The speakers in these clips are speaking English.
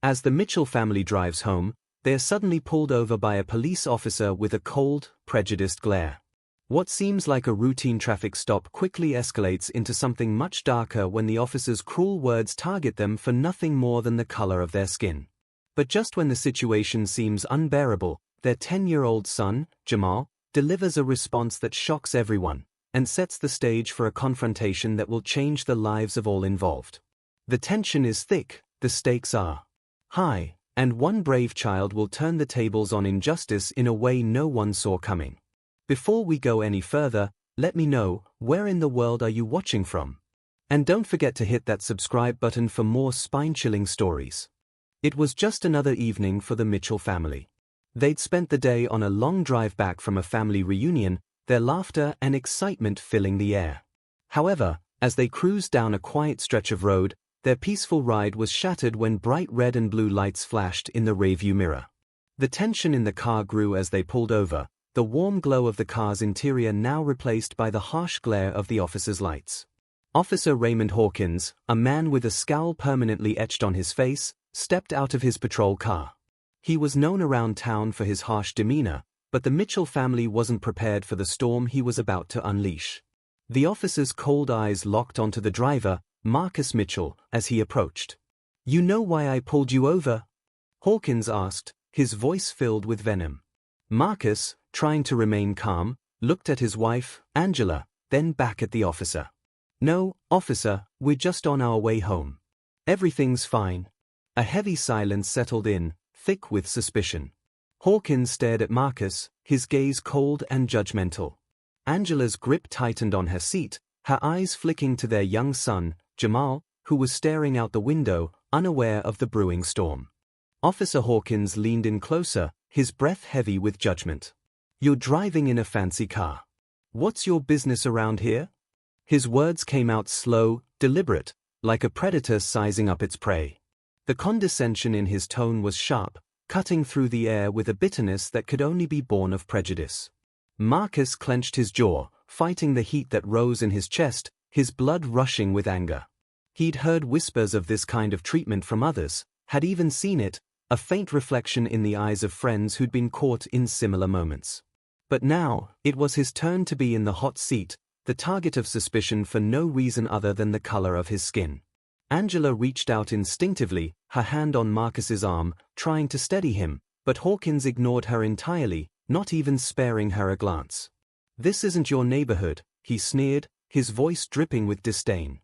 As the Mitchell family drives home, they are suddenly pulled over by a police officer with a cold, prejudiced glare. What seems like a routine traffic stop quickly escalates into something much darker when the officer's cruel words target them for nothing more than the color of their skin. But just when the situation seems unbearable, their 10-year-old son, Jamal, delivers a response that shocks everyone and sets the stage for a confrontation that will change the lives of all involved. The tension is thick, the stakes are high, and one brave child will turn the tables on injustice in a way no one saw coming. Before we go any further, let me know, where in the world are you watching from? And don't forget to hit that subscribe button for more spine-chilling stories. It was just another evening for the Mitchell family. They'd spent the day on a long drive back from a family reunion, their laughter and excitement filling the air. However, as they cruised down a quiet stretch of road, their peaceful ride was shattered when bright red and blue lights flashed in the rearview mirror. The tension in the car grew as they pulled over, the warm glow of the car's interior now replaced by the harsh glare of the officer's lights. Officer Raymond Hawkins, a man with a scowl permanently etched on his face, stepped out of his patrol car. He was known around town for his harsh demeanor, but the Mitchell family wasn't prepared for the storm he was about to unleash. The officer's cold eyes locked onto the driver, Marcus Mitchell, as he approached. "You know why I pulled you over?" Hawkins asked, his voice filled with venom. Marcus, trying to remain calm, looked at his wife, Angela, then back at the officer. "No, officer, we're just on our way home. Everything's fine." A heavy silence settled in, thick with suspicion. Hawkins stared at Marcus, his gaze cold and judgmental. Angela's grip tightened on her seat, her eyes flicking to their young son, Jamal, who was staring out the window, unaware of the brewing storm. Officer Hawkins leaned in closer, his breath heavy with judgment. "You're driving in a fancy car. What's your business around here?" His words came out slow, deliberate, like a predator sizing up its prey. The condescension in his tone was sharp, cutting through the air with a bitterness that could only be born of prejudice. Marcus clenched his jaw, fighting the heat that rose in his chest, his blood rushing with anger. He'd heard whispers of this kind of treatment from others, had even seen it, a faint reflection in the eyes of friends who'd been caught in similar moments. But now, it was his turn to be in the hot seat, the target of suspicion for no reason other than the color of his skin. Angela reached out instinctively, her hand on Marcus's arm, trying to steady him, but Hawkins ignored her entirely, not even sparing her a glance. "This isn't your neighborhood," he sneered, his voice dripping with disdain.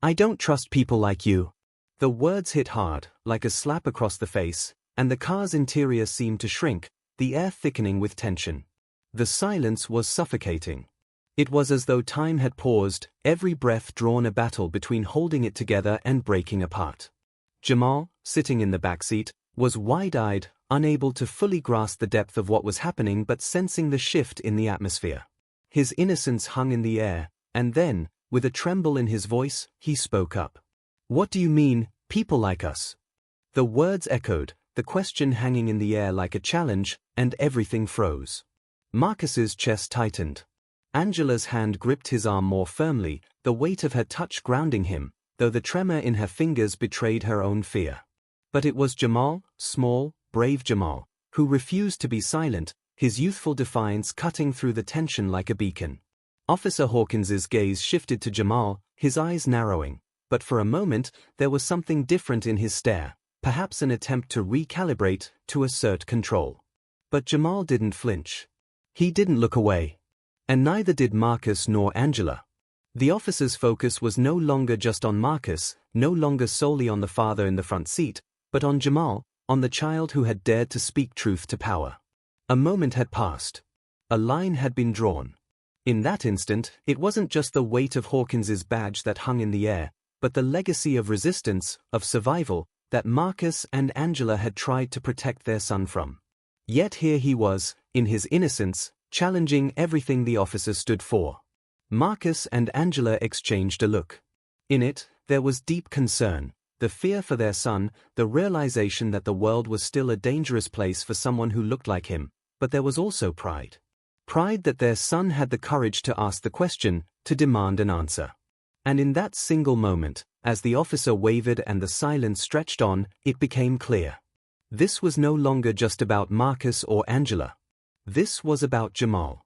"I don't trust people like you." The words hit hard, like a slap across the face, and the car's interior seemed to shrink, the air thickening with tension. The silence was suffocating. It was as though time had paused, every breath drawn a battle between holding it together and breaking apart. Jamal, sitting in the back seat, was wide-eyed, unable to fully grasp the depth of what was happening but sensing the shift in the atmosphere. His innocence hung in the air, and then, with a tremble in his voice, he spoke up. "What do you mean, people like us?" The words echoed, the question hanging in the air like a challenge, and everything froze. Marcus's chest tightened. Angela's hand gripped his arm more firmly, the weight of her touch grounding him, though the tremor in her fingers betrayed her own fear. But it was Jamal, small, brave Jamal, who refused to be silent, his youthful defiance cutting through the tension like a beacon. Officer Hawkins's gaze shifted to Jamal, his eyes narrowing, but for a moment, there was something different in his stare, perhaps an attempt to recalibrate, to assert control. But Jamal didn't flinch. He didn't look away. And neither did Marcus nor Angela. The officer's focus was no longer just on Marcus, no longer solely on the father in the front seat, but on Jamal, on the child who had dared to speak truth to power. A moment had passed. A line had been drawn. In that instant, it wasn't just the weight of Hawkins's badge that hung in the air, but the legacy of resistance, of survival, that Marcus and Angela had tried to protect their son from. Yet here he was, in his innocence, challenging everything the officer stood for. Marcus and Angela exchanged a look. In it, there was deep concern, the fear for their son, the realization that the world was still a dangerous place for someone who looked like him, but there was also pride. Pride that their son had the courage to ask the question, to demand an answer. And in that single moment, as the officer wavered and the silence stretched on, it became clear. This was no longer just about Marcus or Angela. This was about Jamal.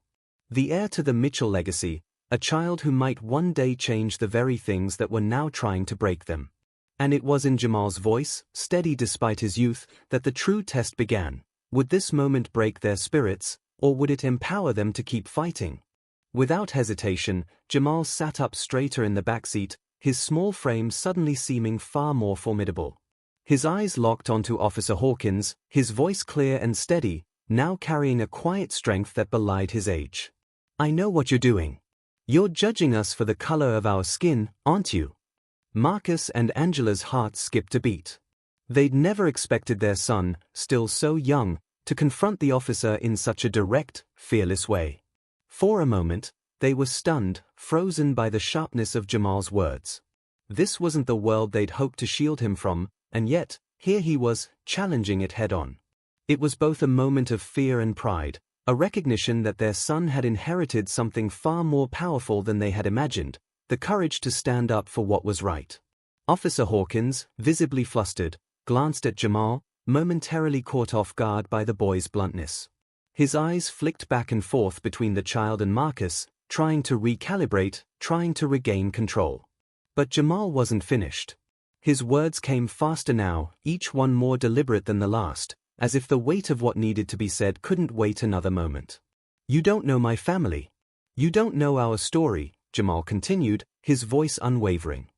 The heir to the Mitchell legacy, a child who might one day change the very things that were now trying to break them. And it was in Jamal's voice, steady despite his youth, that the true test began. Would this moment break their spirits, or would it empower them to keep fighting? Without hesitation, Jamal sat up straighter in the backseat, his small frame suddenly seeming far more formidable. His eyes locked onto Officer Hawkins, his voice clear and steady, now carrying a quiet strength that belied his age. "I know what you're doing. You're judging us for the color of our skin, aren't you?" Marcus and Angela's hearts skipped a beat. They'd never expected their son, still so young, to confront the officer in such a direct, fearless way. For a moment, they were stunned, frozen by the sharpness of Jamal's words. This wasn't the world they'd hoped to shield him from, and yet, here he was, challenging it head-on. It was both a moment of fear and pride, a recognition that their son had inherited something far more powerful than they had imagined, the courage to stand up for what was right. Officer Hawkins, visibly flustered, glanced at Jamal, momentarily caught off guard by the boy's bluntness. His eyes flicked back and forth between the child and Marcus, trying to recalibrate, trying to regain control. But Jamal wasn't finished. His words came faster now, each one more deliberate than the last, as if the weight of what needed to be said couldn't wait another moment. "You don't know my family. You don't know our story," Jamal continued, his voice unwavering.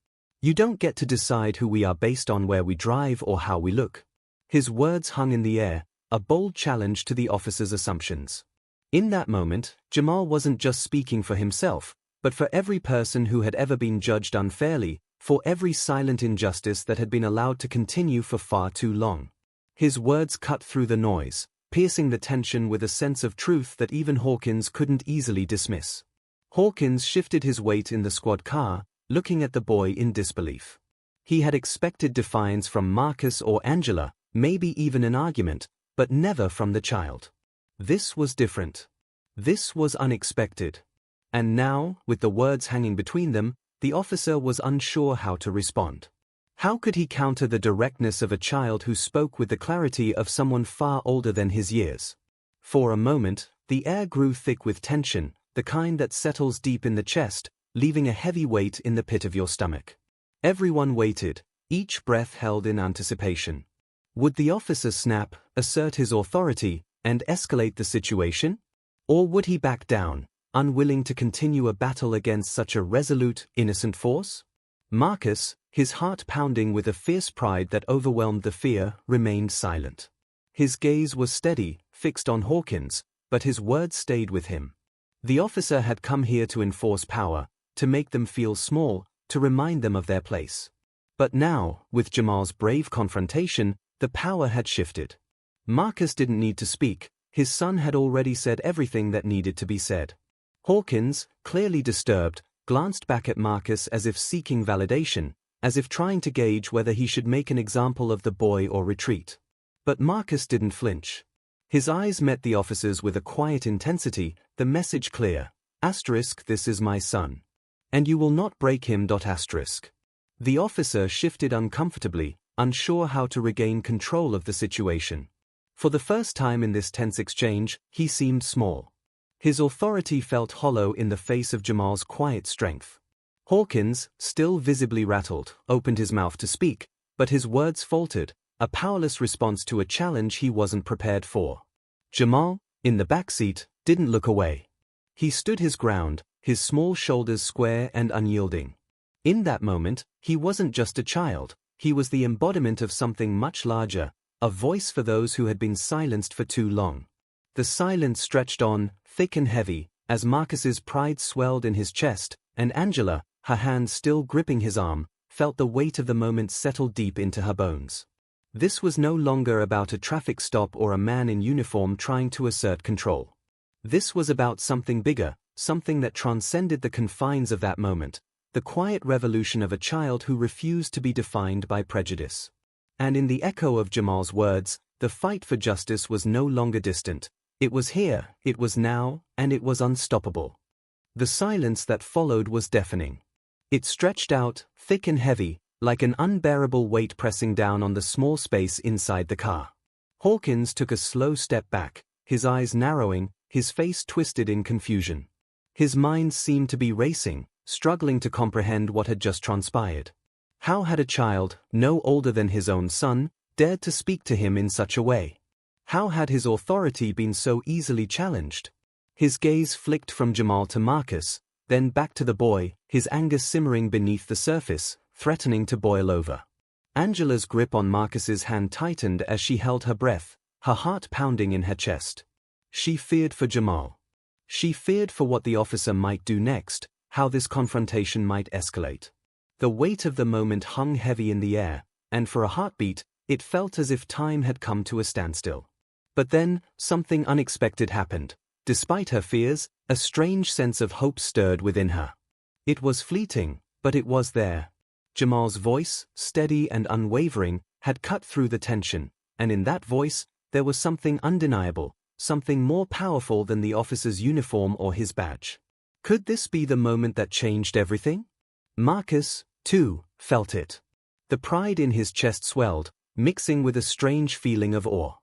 "You don't get to decide who we are based on where we drive or how we look." His words hung in the air, a bold challenge to the officer's assumptions. In that moment, Jamal wasn't just speaking for himself, but for every person who had ever been judged unfairly, for every silent injustice that had been allowed to continue for far too long. His words cut through the noise, piercing the tension with a sense of truth that even Hawkins couldn't easily dismiss. Hawkins shifted his weight in the squad car, looking at the boy in disbelief. He had expected defiance from Marcus or Angela, maybe even an argument, but never from the child. This was different. This was unexpected. And now, with the words hanging between them, the officer was unsure how to respond. How could he counter the directness of a child who spoke with the clarity of someone far older than his years? For a moment, the air grew thick with tension, the kind that settles deep in the chest, leaving a heavy weight in the pit of your stomach. Everyone waited, each breath held in anticipation. Would the officer snap, assert his authority, and escalate the situation? Or would he back down, unwilling to continue a battle against such a resolute, innocent force? Marcus, his heart pounding with a fierce pride that overwhelmed the fear, remained silent. His gaze was steady, fixed on Hawkins, but his words stayed with him. The officer had come here to enforce power, to make them feel small, to remind them of their place. But now, with Jamal's brave confrontation, the power had shifted. Marcus didn't need to speak, his son had already said everything that needed to be said. Hawkins, clearly disturbed, glanced back at Marcus as if seeking validation, as if trying to gauge whether he should make an example of the boy or retreat. But Marcus didn't flinch. His eyes met the officer's with a quiet intensity, the message clear. This is my son. And you will not break him. The officer shifted uncomfortably, unsure how to regain control of the situation. For the first time in this tense exchange, he seemed small. His authority felt hollow in the face of Jamal's quiet strength. Hawkins, still visibly rattled, opened his mouth to speak, but his words faltered, a powerless response to a challenge he wasn't prepared for. Jamal, in the backseat, didn't look away. He stood his ground, his small shoulders square and unyielding. In that moment, he wasn't just a child, he was the embodiment of something much larger, a voice for those who had been silenced for too long. The silence stretched on, thick and heavy, as Marcus's pride swelled in his chest, and Angela, her hand still gripping his arm, felt the weight of the moment settle deep into her bones. This was no longer about a traffic stop or a man in uniform trying to assert control. This was about something bigger, something that transcended the confines of that moment, the quiet revolution of a child who refused to be defined by prejudice. And in the echo of Jamal's words, the fight for justice was no longer distant. It was here, it was now, and it was unstoppable. The silence that followed was deafening. It stretched out, thick and heavy, like an unbearable weight pressing down on the small space inside the car. Hawkins took a slow step back, his eyes narrowing, his face twisted in confusion. His mind seemed to be racing, struggling to comprehend what had just transpired. How had a child, no older than his own son, dared to speak to him in such a way? How had his authority been so easily challenged? His gaze flicked from Jamal to Marcus, then back to the boy, his anger simmering beneath the surface, threatening to boil over. Angela's grip on Marcus's hand tightened as she held her breath, her heart pounding in her chest. She feared for Jamal. She feared for what the officer might do next, how this confrontation might escalate. The weight of the moment hung heavy in the air, and for a heartbeat, it felt as if time had come to a standstill. But then, something unexpected happened. Despite her fears, a strange sense of hope stirred within her. It was fleeting, but it was there. Jamal's voice, steady and unwavering, had cut through the tension, and in that voice, there was something undeniable, something more powerful than the officer's uniform or his badge. Could this be the moment that changed everything? Marcus, too, felt it. The pride in his chest swelled, mixing with a strange feeling of awe.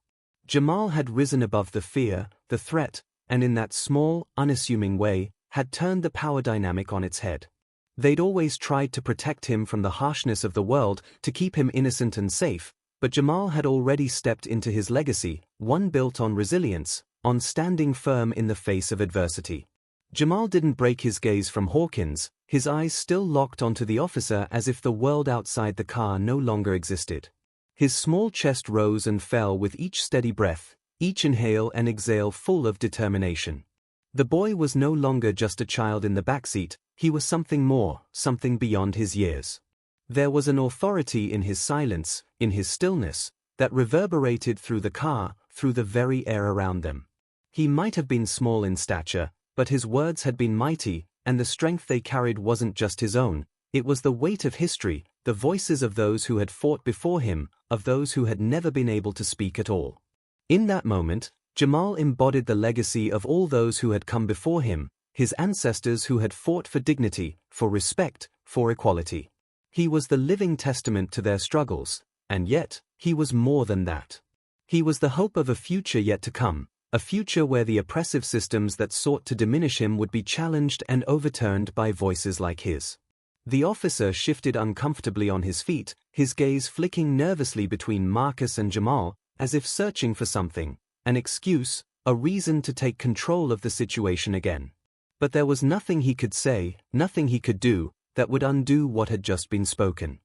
Jamal had risen above the fear, the threat, and in that small, unassuming way, had turned the power dynamic on its head. They'd always tried to protect him from the harshness of the world, to keep him innocent and safe, but Jamal had already stepped into his legacy, one built on resilience, on standing firm in the face of adversity. Jamal didn't break his gaze from Hawkins, his eyes still locked onto the officer as if the world outside the car no longer existed. His small chest rose and fell with each steady breath, each inhale and exhale full of determination. The boy was no longer just a child in the backseat, he was something more, something beyond his years. There was an authority in his silence, in his stillness, that reverberated through the car, through the very air around them. He might have been small in stature, but his words had been mighty, and the strength they carried wasn't just his own, it was the weight of history, the voices of those who had fought before him, of those who had never been able to speak at all. In that moment, Jamal embodied the legacy of all those who had come before him, his ancestors who had fought for dignity, for respect, for equality. He was the living testament to their struggles, and yet, he was more than that. He was the hope of a future yet to come, a future where the oppressive systems that sought to diminish him would be challenged and overturned by voices like his. The officer shifted uncomfortably on his feet, his gaze flicking nervously between Marcus and Jamal, as if searching for something, an excuse, a reason to take control of the situation again. But there was nothing he could say, nothing he could do, that would undo what had just been spoken.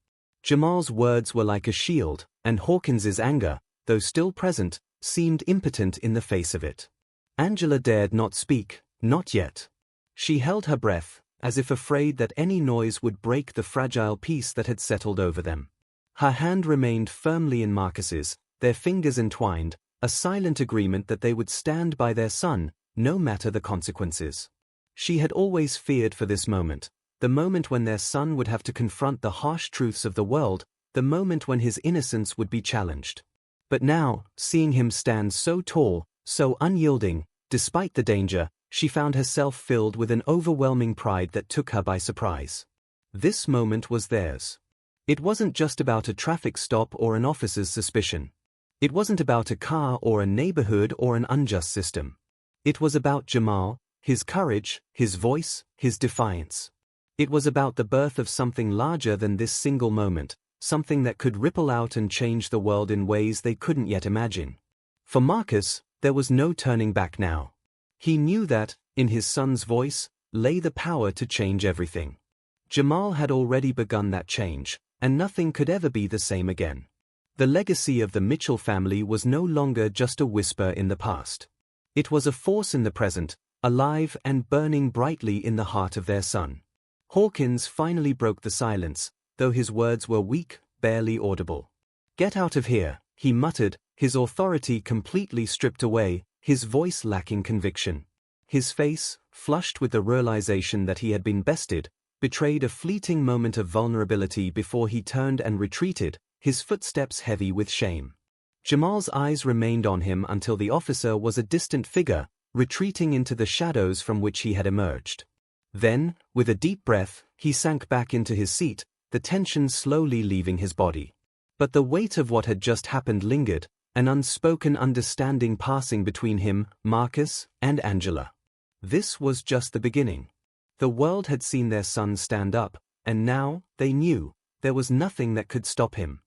Jamal's words were like a shield, and Hawkins's anger, though still present, seemed impotent in the face of it. Angela dared not speak, not yet. She held her breath, as if afraid that any noise would break the fragile peace that had settled over them. Her hand remained firmly in Marcus's, their fingers entwined, a silent agreement that they would stand by their son, no matter the consequences. She had always feared for this moment, the moment when their son would have to confront the harsh truths of the world, the moment when his innocence would be challenged. But now, seeing him stand so tall, so unyielding, despite the danger, she found herself filled with an overwhelming pride that took her by surprise. This moment was theirs. It wasn't just about a traffic stop or an officer's suspicion. It wasn't about a car or a neighborhood or an unjust system. It was about Jamal, his courage, his voice, his defiance. It was about the birth of something larger than this single moment, something that could ripple out and change the world in ways they couldn't yet imagine. For Marcus, there was no turning back now. He knew that, in his son's voice, lay the power to change everything. Jamal had already begun that change, and nothing could ever be the same again. The legacy of the Mitchell family was no longer just a whisper in the past. It was a force in the present, alive and burning brightly in the heart of their son. Hawkins finally broke the silence, though his words were weak, barely audible. "Get out of here," he muttered, his authority completely stripped away, his voice lacking conviction. His face, flushed with the realization that he had been bested, betrayed a fleeting moment of vulnerability before he turned and retreated, his footsteps heavy with shame. Jamal's eyes remained on him until the officer was a distant figure, retreating into the shadows from which he had emerged. Then, with a deep breath, he sank back into his seat, the tension slowly leaving his body. But the weight of what had just happened lingered, an unspoken understanding passing between him, Marcus, and Angela. This was just the beginning. The world had seen their son stand up, and now, they knew, there was nothing that could stop him.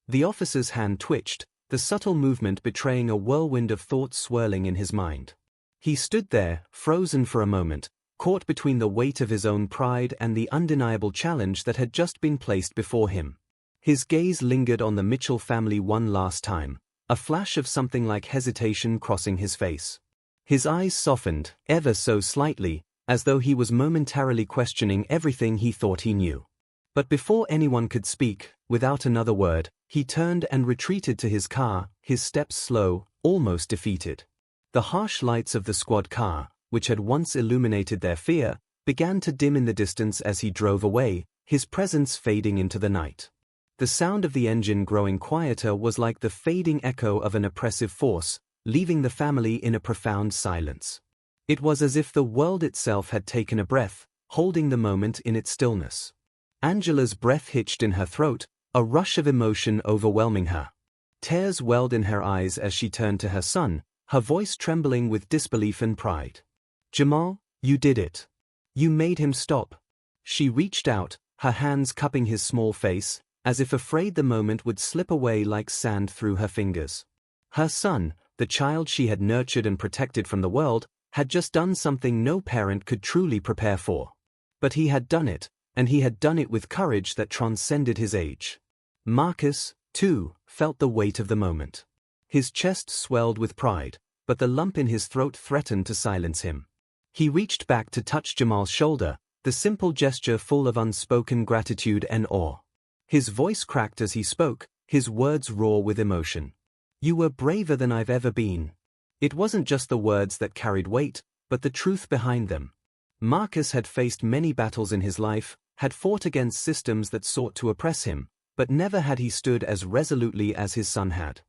The officer's hand twitched, the subtle movement betraying a whirlwind of thoughts swirling in his mind. He stood there, frozen for a moment, caught between the weight of his own pride and the undeniable challenge that had just been placed before him. His gaze lingered on the Mitchell family one last time, a flash of something like hesitation crossing his face. His eyes softened, ever so slightly, as though he was momentarily questioning everything he thought he knew. But before anyone could speak, without another word, he turned and retreated to his car, his steps slow, almost defeated. The harsh lights of the squad car, which had once illuminated their fear, began to dim in the distance as he drove away, his presence fading into the night. The sound of the engine growing quieter was like the fading echo of an oppressive force, leaving the family in a profound silence. It was as if the world itself had taken a breath, holding the moment in its stillness. Angela's breath hitched in her throat, a rush of emotion overwhelming her. Tears welled in her eyes as she turned to her son, her voice trembling with disbelief and pride. "Jamal, you did it. You made him stop." She reached out, her hands cupping his small face, as if afraid the moment would slip away like sand through her fingers. Her son, the child she had nurtured and protected from the world, had just done something no parent could truly prepare for. But he had done it, and he had done it with courage that transcended his age. Marcus, too, felt the weight of the moment. His chest swelled with pride, but the lump in his throat threatened to silence him. He reached back to touch Jamal's shoulder, the simple gesture full of unspoken gratitude and awe. His voice cracked as he spoke, his words raw with emotion. "You were braver than I've ever been." It wasn't just the words that carried weight, but the truth behind them. Marcus had faced many battles in his life, had fought against systems that sought to oppress him, but never had he stood as resolutely as his son had.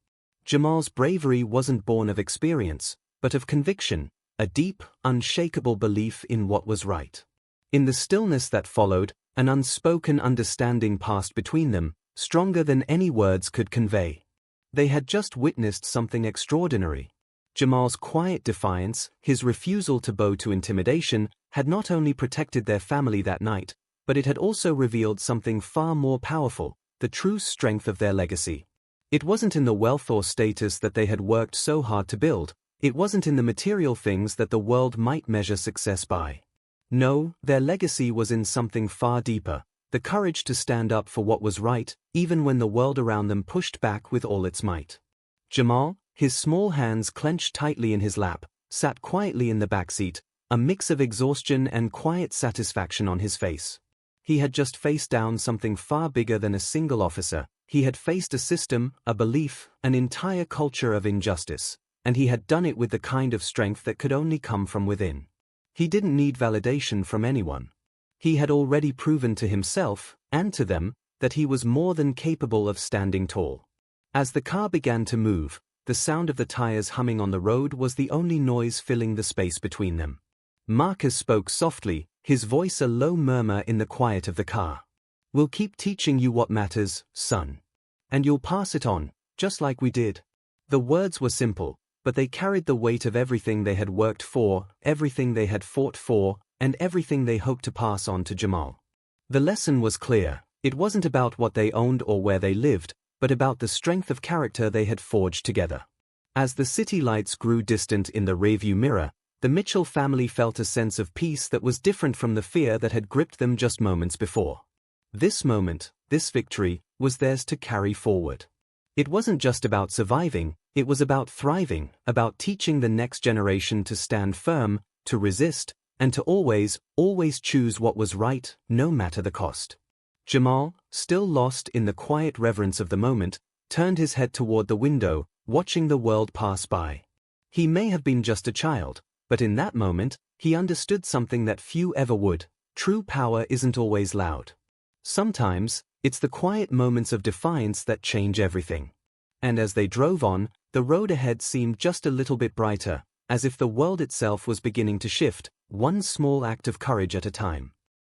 Jamal's bravery wasn't born of experience, but of conviction, a deep, unshakable belief in what was right. In the stillness that followed, an unspoken understanding passed between them, stronger than any words could convey. They had just witnessed something extraordinary. Jamal's quiet defiance, his refusal to bow to intimidation, had not only protected their family that night, but it had also revealed something far more powerful, the true strength of their legacy. It wasn't in the wealth or status that they had worked so hard to build, it wasn't in the material things that the world might measure success by. No, their legacy was in something far deeper, the courage to stand up for what was right, even when the world around them pushed back with all its might. Jamal, his small hands clenched tightly in his lap, sat quietly in the backseat, a mix of exhaustion and quiet satisfaction on his face. He had just faced down something far bigger than a single officer. He had faced a system, a belief, an entire culture of injustice, and he had done it with the kind of strength that could only come from within. He didn't need validation from anyone. He had already proven to himself, and to them, that he was more than capable of standing tall. As the car began to move, the sound of the tires humming on the road was the only noise filling the space between them. Marcus spoke softly, his voice a low murmur in the quiet of the car. "We'll keep teaching you what matters, son. And you'll pass it on, just like we did." The words were simple, but they carried the weight of everything they had worked for, everything they had fought for, and everything they hoped to pass on to Jamal. The lesson was clear. It wasn't about what they owned or where they lived, but about the strength of character they had forged together. As the city lights grew distant in the rearview mirror, the Mitchell family felt a sense of peace that was different from the fear that had gripped them just moments before. This moment, this victory, was theirs to carry forward. It wasn't just about surviving, it was about thriving, about teaching the next generation to stand firm, to resist, and to always, always choose what was right, no matter the cost. Jamal, still lost in the quiet reverence of the moment, turned his head toward the window, watching the world pass by. He may have been just a child, but in that moment, he understood something that few ever would. True power isn't always loud. Sometimes, it's the quiet moments of defiance that change everything. And as they drove on, the road ahead seemed just a little bit brighter, as if the world itself was beginning to shift, one small act of courage at a time.